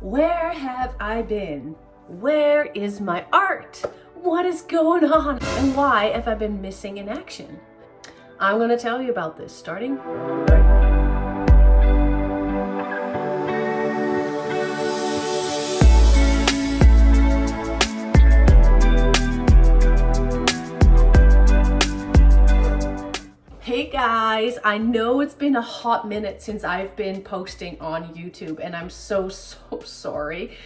Where have I been? Where is my art? What is going on? And why have I been missing in action? I'm going to tell you about this starting right now. Hey guys, I know it's been a hot minute since I've been posting on YouTube and I'm so sorry.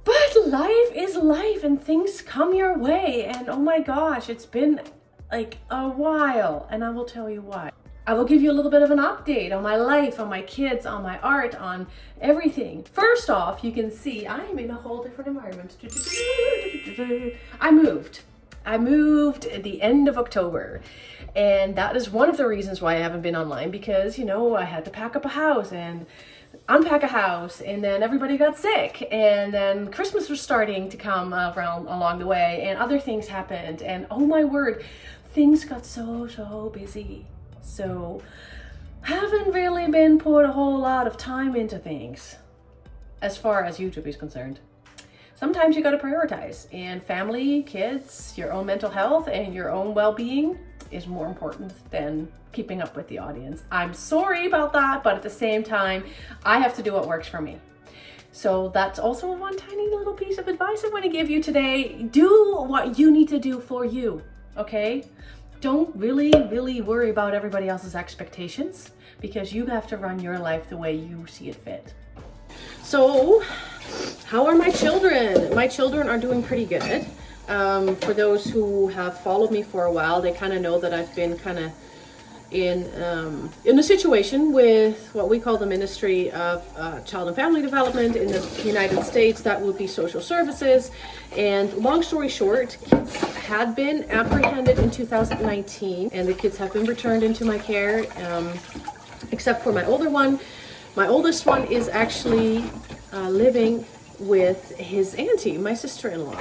But life is life and things come your way, and oh my gosh, it's been like a while, and I will tell you why. I will give you a little bit of an update on my life, on my kids, on my art, on everything. First off, you can see I'm in a whole different environment. I moved at the end of October, and that is one of the reasons why I haven't been online, because, you know, I had to pack up a house and unpack a house, and then everybody got sick, and then Christmas was starting to come around along the way, and other things happened, and oh my word, things got so busy. So haven't really been put a whole lot of time into things as far as YouTube is concerned. Sometimes you got to prioritize, and family, kids, your own mental health, and your own well-being is more important than keeping up with the audience. I'm sorry about that, but at the same time, I have to do what works for me. So that's also one tiny little piece of advice I want to give you today. Do what you need to do for you, okay? Don't really worry about everybody else's expectations, because you have to run your life the way you see it fit. So, how are my children? My children are doing pretty good. For those who have followed me for a while, they kind of know that I've been kind of in a situation with what we call the Ministry of Child and Family Development in the United States. That would be social services. And long story short, kids had been apprehended in 2019, and the kids have been returned into my care, except for my older one. My oldest one is actually living with his auntie, my sister-in-law.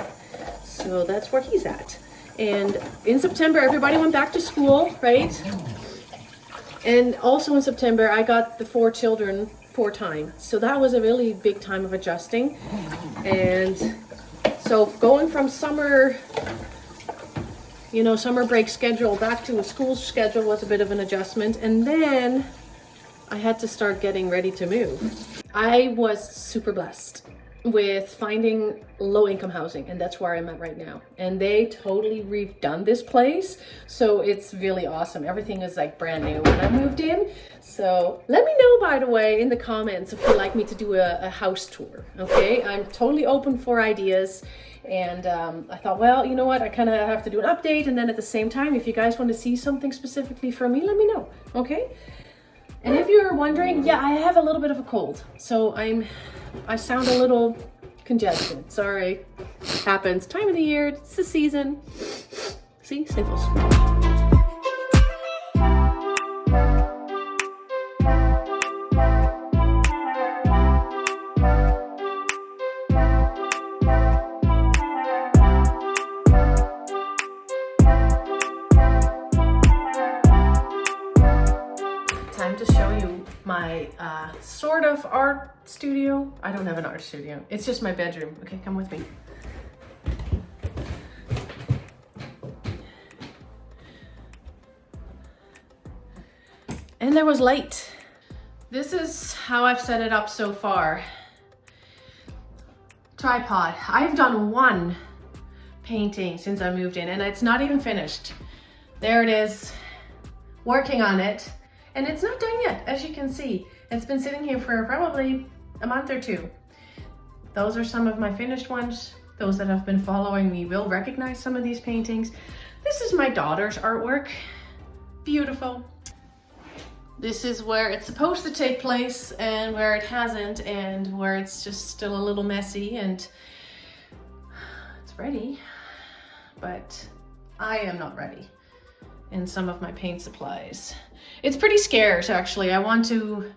So that's where he's at. And in September, everybody went back to school, right? And also in September, I got the 4 children 4 times. So that was a really big time of adjusting. And so going from summer break schedule back to a school schedule was a bit of an adjustment. And then I had to start getting ready to move. I was super blessed with finding low-income housing, and that's where I'm at right now. And they totally redone this place, so it's really awesome. Everything is like brand new when I moved in. So let me know, by the way, in the comments if you'd like me to do a house tour, okay? I'm totally open for ideas. And I thought, well, you know what? I kind of have to do an update, and then at the same time, if you guys want to see something specifically from me, let me know, okay? And if you're wondering, yeah, I have a little bit of a cold, so I sound a little congested. Sorry, happens. Time of the year, it's the season. See, sniffles. Time to show you my sort of art studio. I don't have an art studio. It's just my bedroom. Okay, come with me. And there was light. This is how I've set it up so far. Tripod. I've done 1 painting since I moved in, and it's not even finished. There it is. Working on it. And it's not done yet, as you can see. It's been sitting here for probably a month or 2. Those are some of my finished ones. Those that have been following me will recognize some of these paintings. This is my daughter's artwork. Beautiful. This is where it's supposed to take place and where it hasn't, and where it's just still a little messy, and it's ready, but I am not ready. And some of my paint supplies. It's pretty scarce, actually. I want to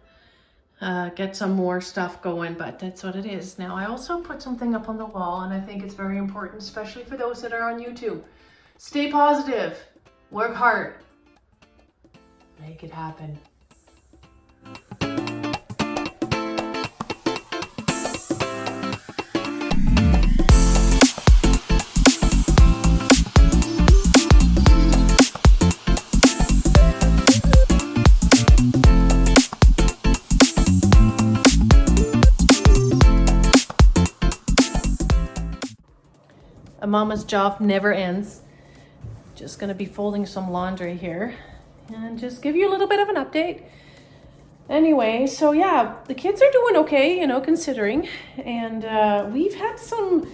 get some more stuff going, but that's what it is. Now, I also put something up on the wall, and I think it's very important, especially for those that are on YouTube. Stay positive. Work hard. Make it happen. A mama's job never ends. Just gonna be folding some laundry here and just give you a little bit of an update. Anyway, so yeah, the kids are doing okay, you know, considering. And we've had some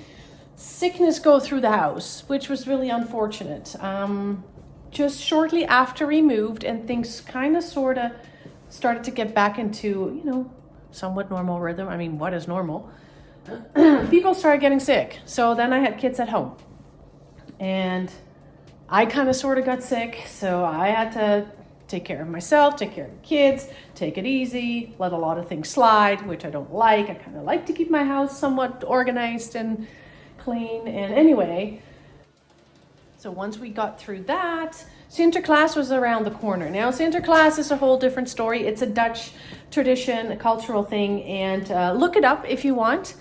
sickness go through the house, which was really unfortunate. Just shortly after we moved and things kind of sort of started to get back into, you know, somewhat normal rhythm. I mean, what is normal? People started getting sick. So then I had kids at home. And I kind of sort of got sick, so I had to take care of myself, take care of the kids, take it easy, let a lot of things slide, which I don't like. I kind of like to keep my house somewhat organized and clean. And anyway, so once we got through that, Sinterklaas was around the corner. Now, Sinterklaas is a whole different story. It's a Dutch tradition, a cultural thing, and look it up if you want.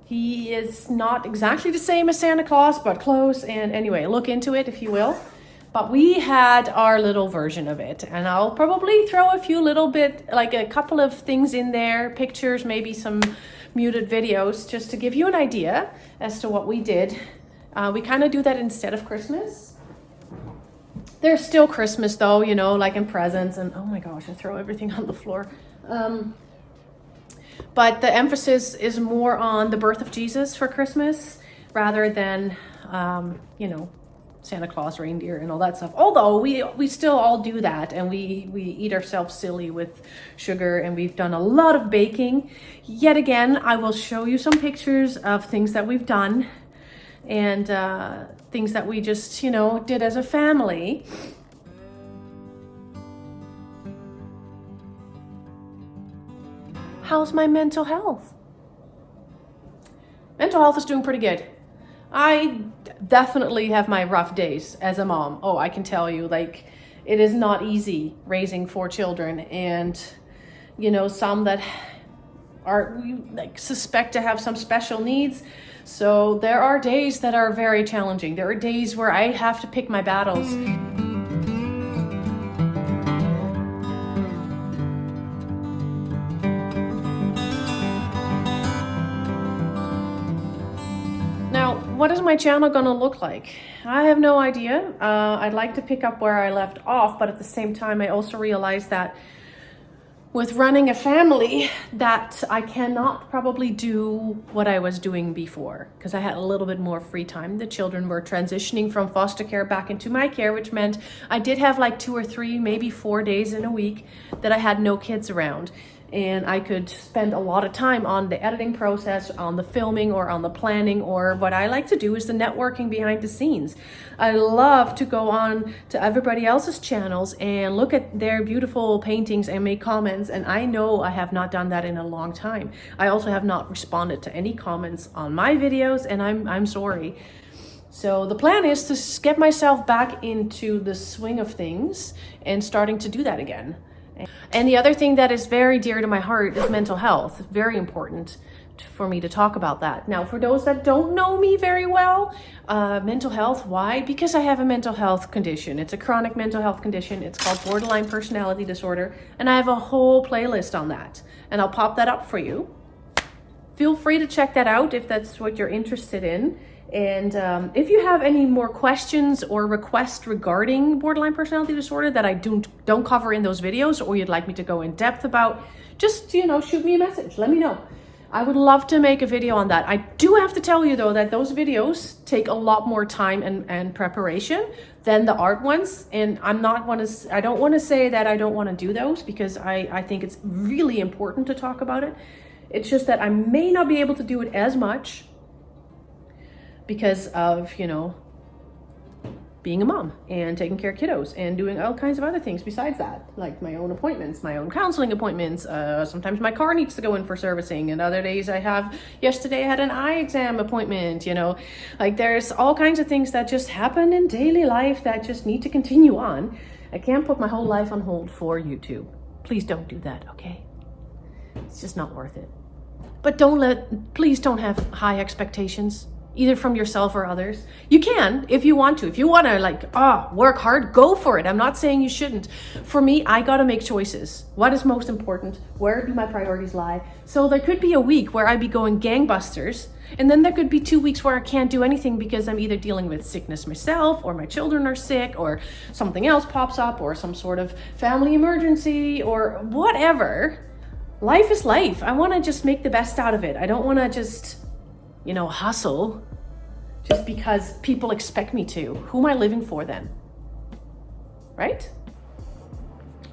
He is not exactly the same as Santa Claus, but close. And anyway, look into it if you will. But we had our little version of it. And I'll probably throw a few little bit, like a couple of things in there, pictures, maybe some muted videos, just to give you an idea as to what we did. We kind of do that instead of Christmas. There's still Christmas though, you know, like in presents. And oh my gosh, I throw everything on the floor. But the emphasis is more on the birth of Jesus for Christmas rather than, you know, Santa Claus, reindeer, and all that stuff. Although we still all do that, and we eat ourselves silly with sugar, and we've done a lot of baking. Yet again, I will show you some pictures of things that we've done and things that we just, you know, did as a family. How's my mental health? Mental health is doing pretty good. I definitely have my rough days as a mom. Oh, I can tell you, like, it is not easy raising 4 children, and, you know, some that we like suspect to have some special needs. So there are days that are very challenging. There are days where I have to pick my battles. What is my channel gonna look like? I have no idea. I'd like to pick up where I left off, but at the same time, I also realized that with running a family, that I cannot probably do what I was doing before, because I had a little bit more free time. The children were transitioning from foster care back into my care, which meant I did have like 2 or 3, maybe 4 days in a week that I had no kids around. And I could spend a lot of time on the editing process, on the filming, or on the planning, or what I like to do is the networking behind the scenes. I love to go on to everybody else's channels and look at their beautiful paintings and make comments, and I know I have not done that in a long time. I also have not responded to any comments on my videos, and I'm sorry. So the plan is to get myself back into the swing of things and starting to do that again. And the other thing that is very dear to my heart is mental health. Very important for me to talk about that. Now, for those that don't know me very well, mental health, why? Because I have a mental health condition. It's a chronic mental health condition. It's called borderline personality disorder. And I have a whole playlist on that. And I'll pop that up for you. Feel free to check that out if that's what you're interested in. And if you have any more questions or requests regarding borderline personality disorder that I don't cover in those videos, or you'd like me to go in depth about, just, you know, shoot me a message. Let me know. I would love to make a video on that. I do have to tell you though that those videos take a lot more time and preparation than the art ones. And I don't want to say that I don't want to do those, because I think it's really important to talk about it. It's just that I may not be able to do it as much because of, you know, being a mom and taking care of kiddos and doing all kinds of other things besides that, like my own appointments, my own counseling appointments. Sometimes my car needs to go in for servicing, and other days yesterday I had an eye exam appointment, you know, like there's all kinds of things that just happen in daily life that just need to continue on. I can't put my whole life on hold for YouTube. Please don't do that, okay? It's just not worth it. But please don't have high expectations. either from yourself or others. You can, if you want to. If you want to like, work hard, go for it. I'm not saying you shouldn't. For me, I got to make choices. What is most important? Where do my priorities lie? So there could be a week where I'd be going gangbusters, and then there could be 2 weeks where I can't do anything because I'm either dealing with sickness myself, or my children are sick, or something else pops up, or some sort of family emergency, or whatever. Life is life. I want to just make the best out of it. I don't want to just, hustle just because people expect me to. Who am I living for then? Right?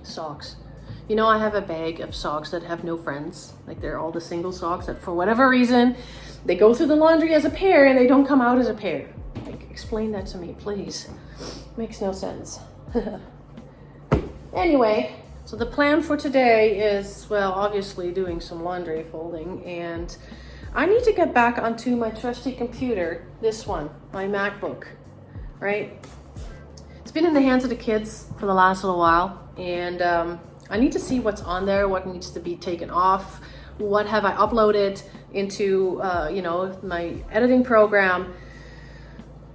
Socks. I have a bag of socks that have no friends. Like, they're all the single socks that for whatever reason, they go through the laundry as a pair and they don't come out as a pair. Like, explain that to me, please. Makes no sense. Anyway, so the plan for today is, well, obviously doing some laundry folding, and I need to get back onto my trusty computer, this one, my MacBook, right? It's been in the hands of the kids for the last little while, and I need to see what's on there, what needs to be taken off, what have I uploaded into, my editing program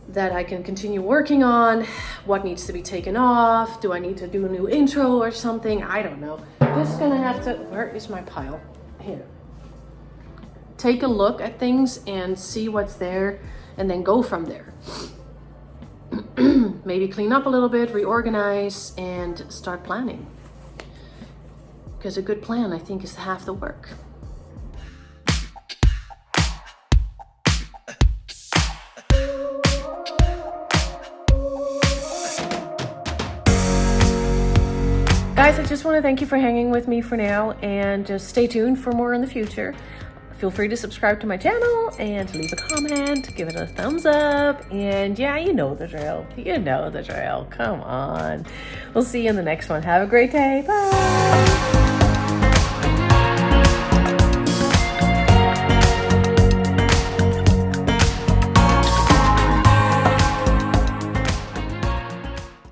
that I can continue working on, what needs to be taken off, do I need to do a new intro or something, I don't know. Just gonna have to, where is my pile? Here. Take a look at things and see what's there, and then go from there. Maybe clean up a little bit, reorganize, and start planning. Because a good plan, I think, is half the work. Guys, I just want to thank you for hanging with me for now, and just stay tuned for more in the future. Feel free to subscribe to my channel and leave a comment, give it a thumbs up, and yeah, you know the drill. Come on. We'll see you in the next one. Have a great day. Bye.